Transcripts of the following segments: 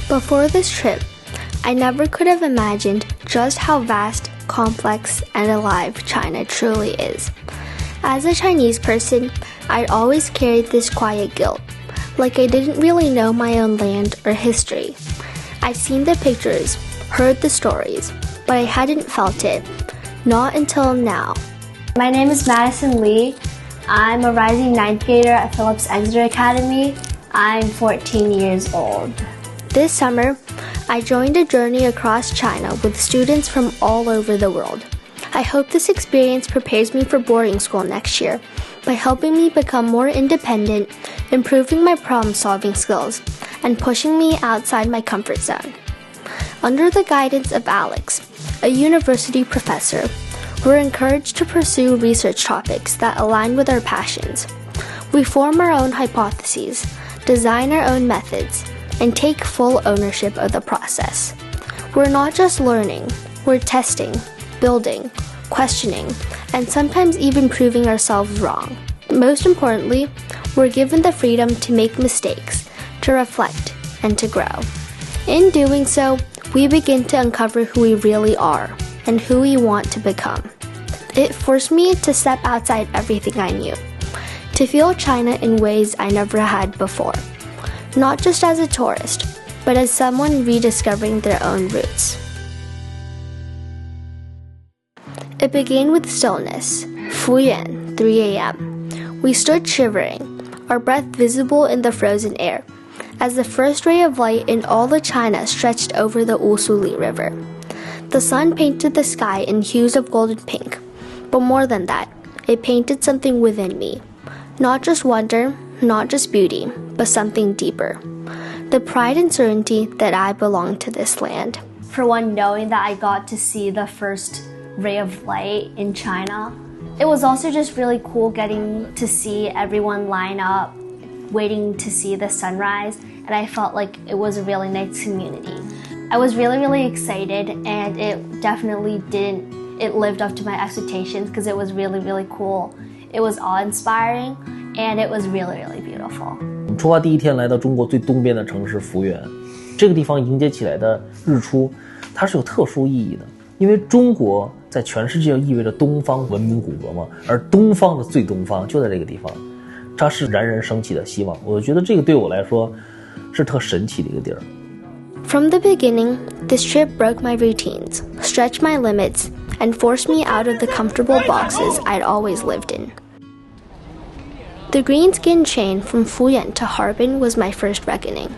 Before this trip, I never could have imagined just how vast, complex, and alive China truly is. As a Chinese person, I'd always carried this quiet guilt, like I didn't really know my own land or history. I'd seen the pictures, heard the stories, but I hadn't felt it. Not until now. My name is Madison Lee. I'm a rising 9th grader at Phillips Exeter Academy. I'm 14 years old. This summer, I joined a journey across China with students from all over the world. I hope this experience prepares me for boarding school next year by helping me become more independent, improving my problem-solving skills, and pushing me outside my comfort zone. Under the guidance of Alex, a university professor, we're encouraged to pursue research topics that align with our passions. We form our own hypotheses, design our own methods, and take full ownership of the process. We're not just learning, we're testing, building, questioning, and sometimes even proving ourselves wrong. Most importantly, we're given the freedom to make mistakes, to reflect, and to grow. In doing so, we begin to uncover who we really are and who we want to become. It forced me to step outside everything I knew, to feel China in ways I never had before. Not just as a tourist, but as someone rediscovering their own roots. It began with stillness, Fuyuan, 3 a.m. We stood shivering, our breath visible in the frozen air, as the first ray of light in all of China stretched over the Usuli River. The sun painted the sky in hues of golden pink, but more than that, it painted something within me. Not just wonder, not just beauty, but something deeper. The pride and certainty that I belong to this land. For one, knowing that I got to see the first ray of light in China, it was also just really cool getting to see everyone line up, waiting to see the sunrise, and I felt like it was a really nice community. I was really excited, and it definitely it lived up to my expectations because it was really cool. It was awe-inspiring, and it was really beautiful. 我们出发第一天来到中国最东边的城市福源，这个地方迎接起来的日出，它是有特殊意义的，因为中国在全世界意味着东方文明古国嘛，而东方的最东方就在这个地方，它是冉冉升起的希望。我觉得这个对我来说是特神奇的一个地儿。From the beginning, this trip broke my routines, stretched my limits, and forced me out of the comfortable boxes I'd always lived in. The green skin chain from Fuyuan to Harbin was my first reckoning.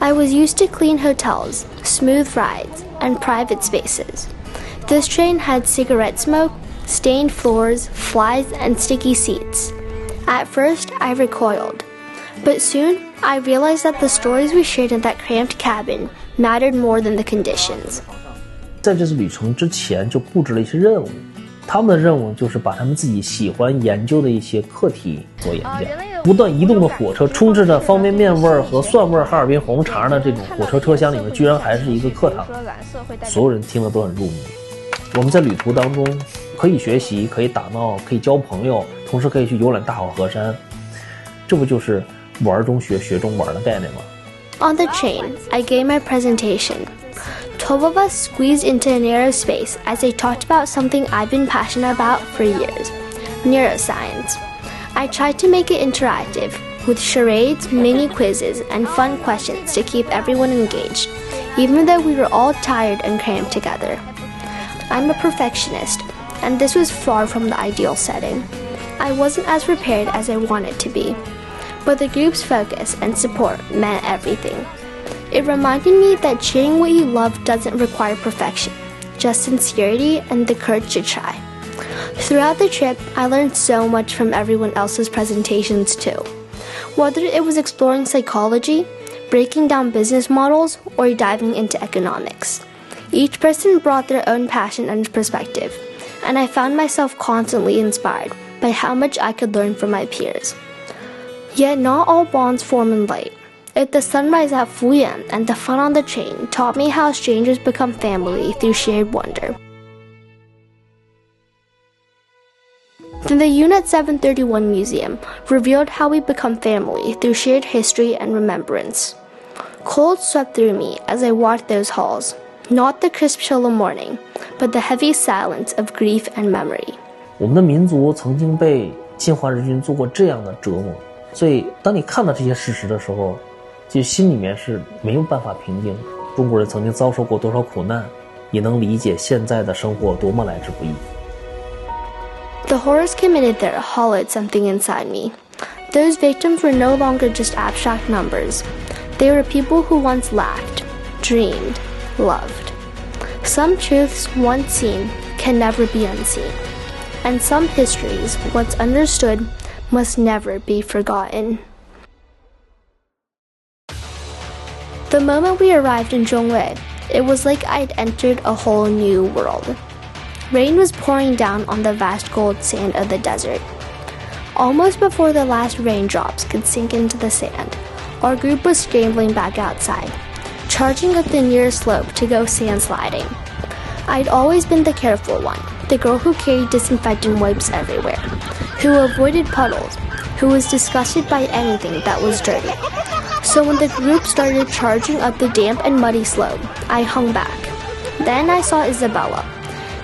I was used to clean hotels, smooth rides, and private spaces. This train had cigarette smoke, stained floors, flies, and sticky seats. At first, I recoiled, but soon I realized that the stories we shared in that cramped cabin mattered more than the conditions. 在这次旅程之前就布置了一些任务，他们的任务就是把他们自己喜欢研究的一些课题做演讲。不断移动的火车充斥着方便面味儿和蒜味儿哈尔滨红肠的这种火车车厢里面，居然还是一个课堂，所有人听得都很入迷。我们在旅途当中可以学习，可以打闹，可以交朋友，同时可以去游览大好河山，这不就是玩中学，学中玩的概念吗？ On the train, I gave my presentation. 12 of us squeezed into a narrow space as they talked about something I've been passionate about for years, neuroscience. I tried to make it interactive, with charades, mini quizzes, and fun questions to keep everyone engaged, even though we were all tired and crammed together. I'm a perfectionist, and this was far from the ideal setting. I wasn't as prepared as I wanted to be, but the group's focus and support meant everything. It reminded me that cheering what you love doesn't require perfection, just sincerity and the courage to try. Throughout the trip, I learned so much from everyone else's presentations too. Whether it was exploring psychology, breaking down business models, or diving into economics. Each person brought their own passion and perspective, and I found myself constantly inspired by how much I could learn from my peers. Yet not all bonds form in light. The sunrise at Fuyuan and the fun on the train taught me how strangers become family through shared wonder. The Unit 731 Museum revealed how we become family through shared history and remembrance. Cold swept through me as I walked those halls, not the crisp chill of morning, but the heavy silence of grief and memory. 我们的民族曾经被侵华日军做过这样的折磨，所以当你看到这些事实的时候，就心里面是没有办法平静。中国人曾经遭受过多少苦难，也能理解现在的生活多么来之不易。The horrors committed there hollowed something inside me. Those victims were no longer just abstract numbers. They were people who once laughed, dreamed, loved. Some truths once seen can never be unseen, and some histories once understood must never be forgotten. The moment we arrived in Zhongwei, it was like I'd entered a whole new world. Rain was pouring down on the vast gold sand of the desert. Almost before the last raindrops could sink into the sand, our group was scrambling back outside, charging up the nearest slope to go sand sliding. I'd always been the careful one, the girl who carried disinfectant wipes everywhere, who avoided puddles, who was disgusted by anything that was dirty. So when the group started charging up the damp and muddy slope, I hung back. Then I saw Isabella.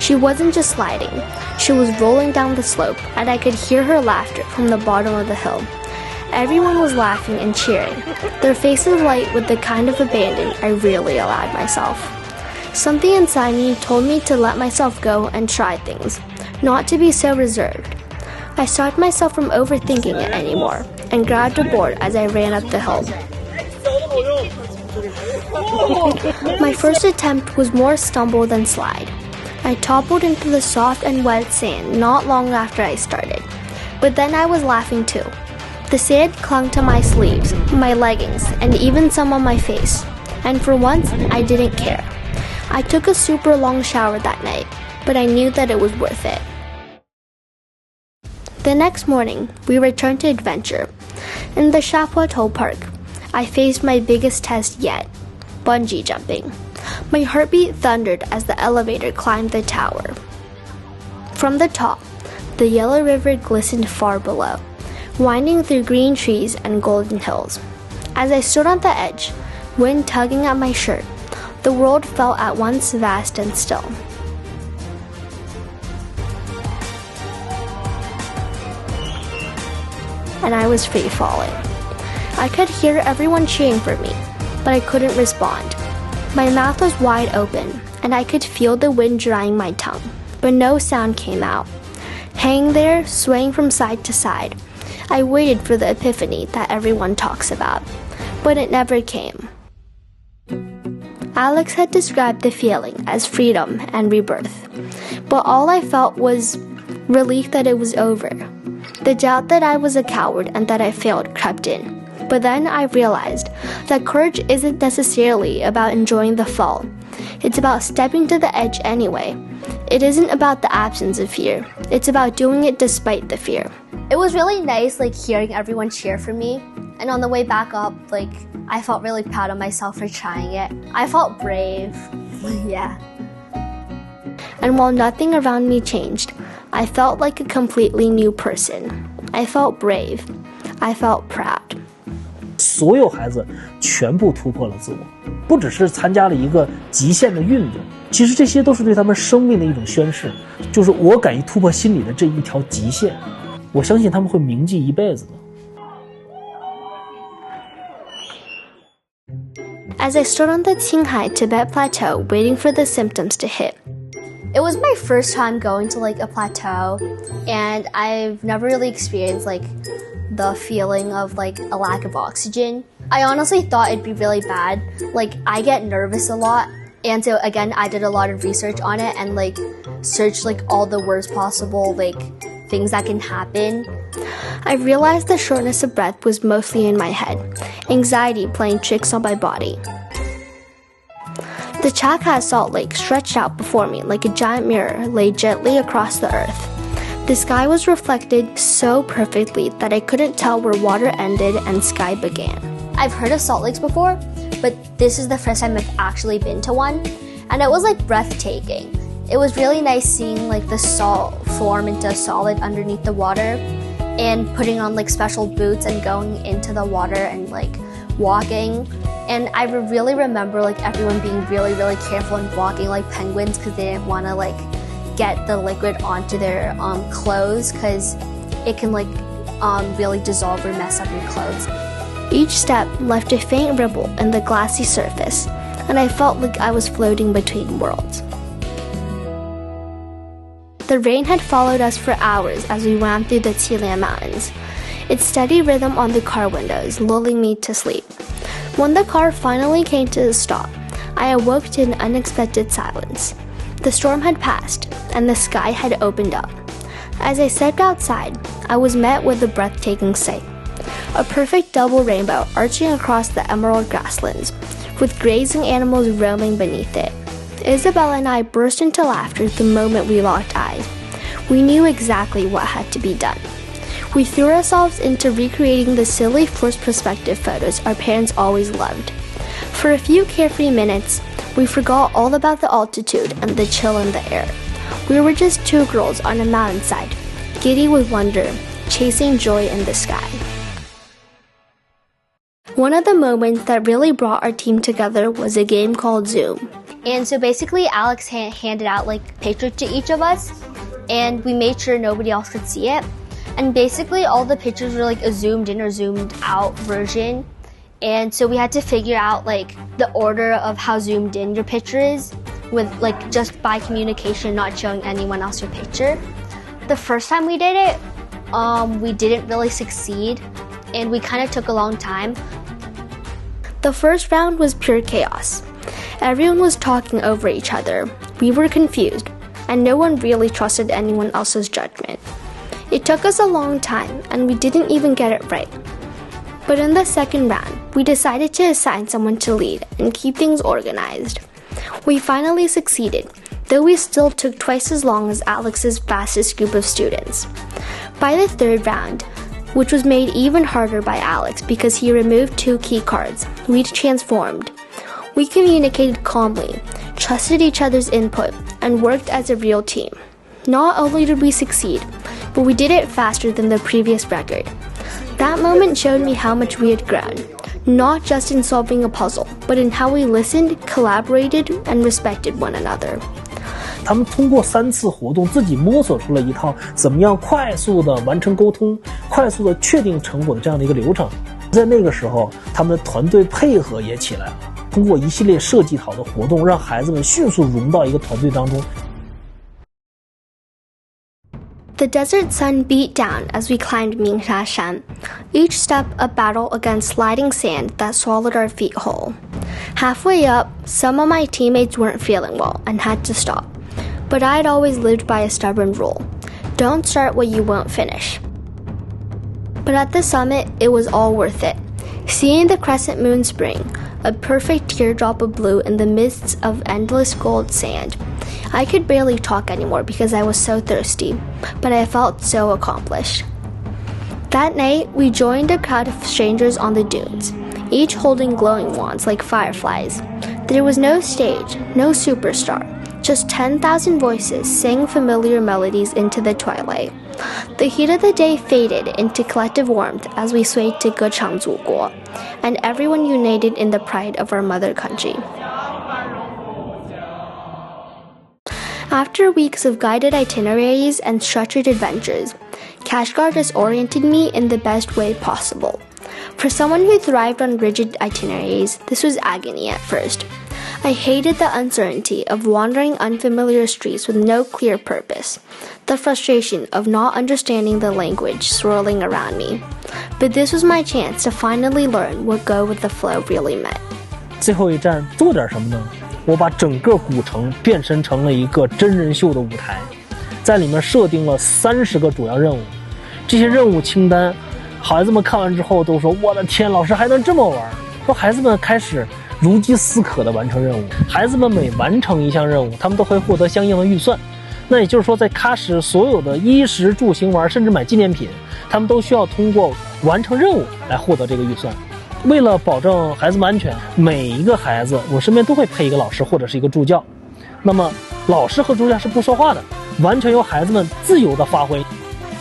She wasn't just sliding, she was rolling down the slope, and I could hear her laughter from the bottom of the hill. Everyone was laughing and cheering, their faces light with the kind of abandon I rarely allowed myself. Something inside me told me to let myself go and try things, not to be so reserved. I stopped myself from overthinking it anymore, and grabbed a board as I ran up the hill. My first attempt was more stumble than slide. I toppled into the soft and wet sand not long after I started, but then I was laughing too. The sand clung to my sleeves, my leggings, and even some on my face, and for once I didn't care. I took a super long shower that night, but I knew that it was worth it. The next morning, we returned to adventure. In the Chapoitou Park, I faced my biggest test yet, bungee jumping. My heartbeat thundered as the elevator climbed the tower. From the top, the yellow river glistened far below, winding through green trees and golden hills. As I stood on the edge, wind tugging at my shirt, the world felt at once vast and still. And I was free falling. I could hear everyone cheering for me, but I couldn't respond. My mouth was wide open, and I could feel the wind drying my tongue, but no sound came out. Hanging there, swaying from side to side, I waited for the epiphany that everyone talks about, but it never came. Alex had described the feeling as freedom and rebirth, but all I felt was relief that it was over. The doubt that I was a coward and that I failed crept in. But then I realized that courage isn't necessarily about enjoying the fall. It's about stepping to the edge anyway. It isn't about the absence of fear. It's about doing it despite the fear. It was really nice hearing everyone cheer for me. And on the way back up, I felt really proud of myself for trying it. I felt brave. Yeah. And while nothing around me changed, I felt like a completely new person. I felt brave. I felt proud. 所有孩子全部突破了自我，不只是参加了一个极限的运动，其实这些都是对他们生命的一种宣誓，就是我敢于突破心里的这一条极限，我相信他们会铭记一辈子的。As I stood on the Qinghai Tibet Plateau waiting for the symptoms to hit, it was my first time going to a plateau, and I've never really experienced the feeling of a lack of oxygen. I honestly thought it'd be really bad. I get nervous a lot, and so again I did a lot of research on it and searched all the worst possible things that can happen. I realized the shortness of breath was mostly in my head, anxiety playing tricks on my body. The Chakha Salt Lake stretched out before me like a giant mirror laid gently across the earth. The sky was reflected so perfectly that I couldn't tell where water ended and sky began. I've heard of salt lakes before, but this is the first time I've actually been to one, and it was breathtaking. It was really nice seeing the salt form into solid underneath the water, and putting on special boots and going into the water and walking. And I really remember like everyone being really careful and walking like penguins because they didn't want to like get the liquid onto their clothes because it can like really dissolve or mess up your clothes. Each step left a faint ripple in the glassy surface, and I felt like I was floating between worlds. The rain had followed us for hours as we ran through the Qilian Mountains, its steady rhythm on the car windows lulling me to sleep. When the car finally came to a stop, I awoke to an unexpected silence. The storm had passed, and the sky had opened up. As I stepped outside, I was met with a breathtaking sight. A perfect double rainbow arching across the emerald grasslands, with grazing animals roaming beneath it. Isabella and I burst into laughter the moment we locked eyes. We knew exactly what had to be done. We threw ourselves into recreating the silly forced perspective photos our parents always loved. For a few carefree minutes, we forgot all about the altitude and the chill in the air. We were just two girls on a mountainside, giddy with wonder, chasing joy in the sky. One of the moments that really brought our team together was a game called Zoom. And so basically Alex handed out like a picture to each of us, and we made sure nobody else could see it. And basically all the pictures were like a zoomed in or zoomed out version. And so we had to figure out like the order of how zoomed in your picture is with like just by communication, not showing anyone else your picture. The first time we did it, we didn't really succeed, and we kind of took a long time. The first round was pure chaos. Everyone was talking over each other. We were confused, and no one really trusted anyone else's judgment. It took us a long time, and we didn't even get it right. But in the second round, we decided to assign someone to lead and keep things organized. We finally succeeded, though we still took twice as long as Alex's fastest group of students. By the third round, which was made even harder by Alex because he removed 2 key cards, we'd transformed. We communicated calmly, trusted each other's input, and worked as a real team. Not only did we succeed, but we did it faster than the previous record. That moment showed me how much we had grown, not just in solving a puzzle, but in how we listened, collaborated, and respected one another. 他们通过3次活动，自己摸索出了一套怎么样快速的完成沟通、快速的确定成果的这样的一个流程。在那个时候，他们的团队配合也起来了，通过一系列设计好的活动，让孩子们迅速融到一个团队当中。The desert sun beat down as we climbed Mingsha Shan, each step a battle against sliding sand that swallowed our feet whole. Halfway up, some of my teammates weren't feeling well and had to stop. But I'd always lived by a stubborn rule: don't start what you won't finish. But at the summit, it was all worth it. Seeing the crescent moon spring, a perfect teardrop of blue in the midst of endless gold sand. I could barely talk anymore because I was so thirsty, but I felt so accomplished. That night, we joined a crowd of strangers on the dunes, each holding glowing wands like fireflies. There was no stage, no superstar. Just 10,000 voices sang familiar melodies into the twilight. The heat of the day faded into collective warmth as we swayed to 歌唱祖国, and everyone united in the pride of our mother country. After weeks of guided itineraries and structured adventures, Kashgar disoriented me in the best way possible. For someone who thrived on rigid itineraries, this was agony at first. I hated the uncertainty of wandering unfamiliar streets with no clear purpose, the frustration of not understanding the language swirling around me. But this was my chance to finally learn what go with the flow really meant. 最后一站做点什么呢？我把整个古城变身成了一个真人秀的舞台，在里面设定了30个主要任务。这些任务清单，孩子们看完之后都说：“我的天，老师还能这么玩！”说孩子们开始如饥似渴地完成任务。孩子们每完成一项任务，他们都会获得相应的预算。那也就是说，在喀什所有的衣食住行玩，甚至买纪念品，他们都需要通过完成任务来获得这个预算。为了保证孩子们安全，每一个孩子我身边都会配一个老师或者是一个助教。那么老师和助教是不说话的，完全由孩子们自由的发挥。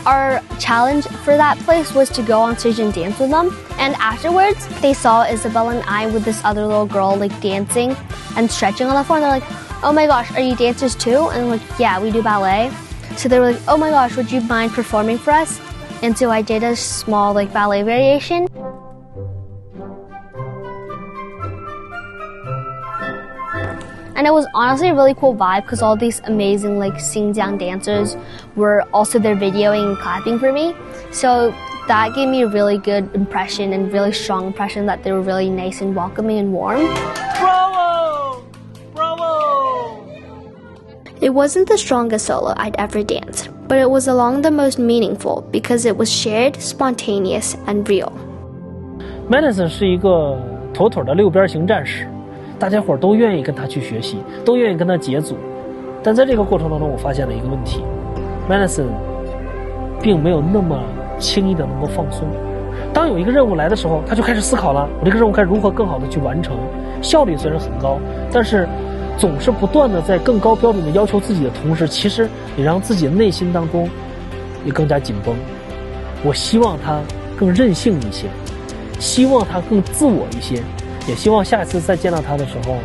our challenge for that place was to go on stage and dance with them. And afterwards, they saw Isabella and I with this other little girl like dancing and stretching on the floor. And they're like, "Oh my gosh, are you dancers too?" And I'm like, "Yeah, we do ballet." So they were like, "Oh my gosh, would you mind performing for us?" And so I did a small like ballet variation. And it was honestly a really cool vibe because all these amazing like Xinjiang dancers were also there videoing and clapping for me. So that gave me a really good impression and really strong impression that they were really nice and welcoming and warm. Bravo! Bravo! It wasn't the strongest solo I'd ever danced, but it was along the most meaningful because it was shared, spontaneous, and real. Madison 是一个妥妥的六边形战士。大家伙都愿意跟他去学习，都愿意跟他结组，但在这个过程当中，我发现了一个问题 ：Madison 并没有那么轻易的能够放松。当有一个任务来的时候，他就开始思考了，我这个任务该如何更好的去完成。效率虽然很高，但是总是不断的在更高标准的要求自己的同时，其实也让自己的内心当中也更加紧绷。我希望他更任性一些，希望他更自我一些。也希望下一次再见到他的时候，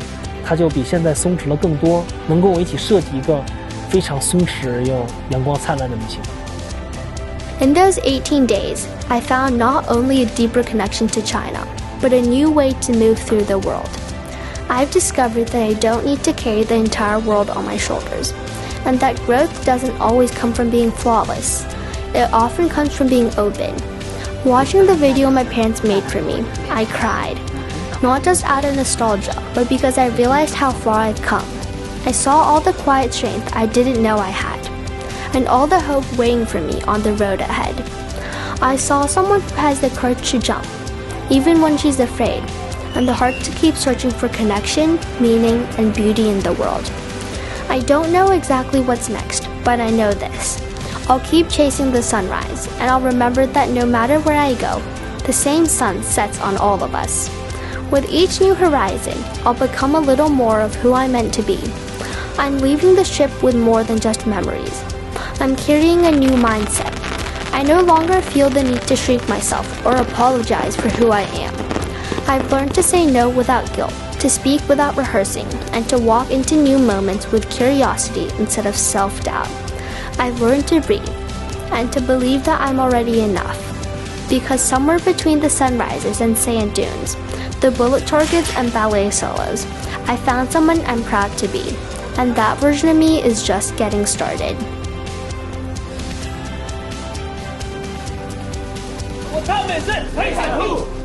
他就比现在松弛了更多，能跟我一起设计一个非常松弛而又阳光灿烂的旅行。In those 18 days, I found not only a deeper connection to China, but a new way to move through the world. I've discovered that I don't need to carry the entire world on my shoulders, and that growth doesn't always come from being flawless. It often comes from being open. Watching the video my parents made for me, I cried. Not just out of nostalgia, but because I realized how far I've come. I saw all the quiet strength I didn't know I had, and all the hope waiting for me on the road ahead. I saw someone who has the courage to jump, even when she's afraid, and the heart to keep searching for connection, meaning, and beauty in the world. I don't know exactly what's next, but I know this. I'll keep chasing the sunrise, and I'll remember that no matter where I go, the same sun sets on all of us. With each new horizon, I'll become a little more of who I'm meant to be. I'm leaving the ship with more than just memories. I'm carrying a new mindset. I no longer feel the need to shrink myself or apologize for who I am. I've learned to say no without guilt, to speak without rehearsing, and to walk into new moments with curiosity instead of self-doubt. I've learned to breathe, and to believe that I'm already enough. Because somewhere between the sunrises and sand dunes, the bullet targets and ballet solos, I found someone I'm proud to be, and that version of me is just getting started. 我超美式非常酷。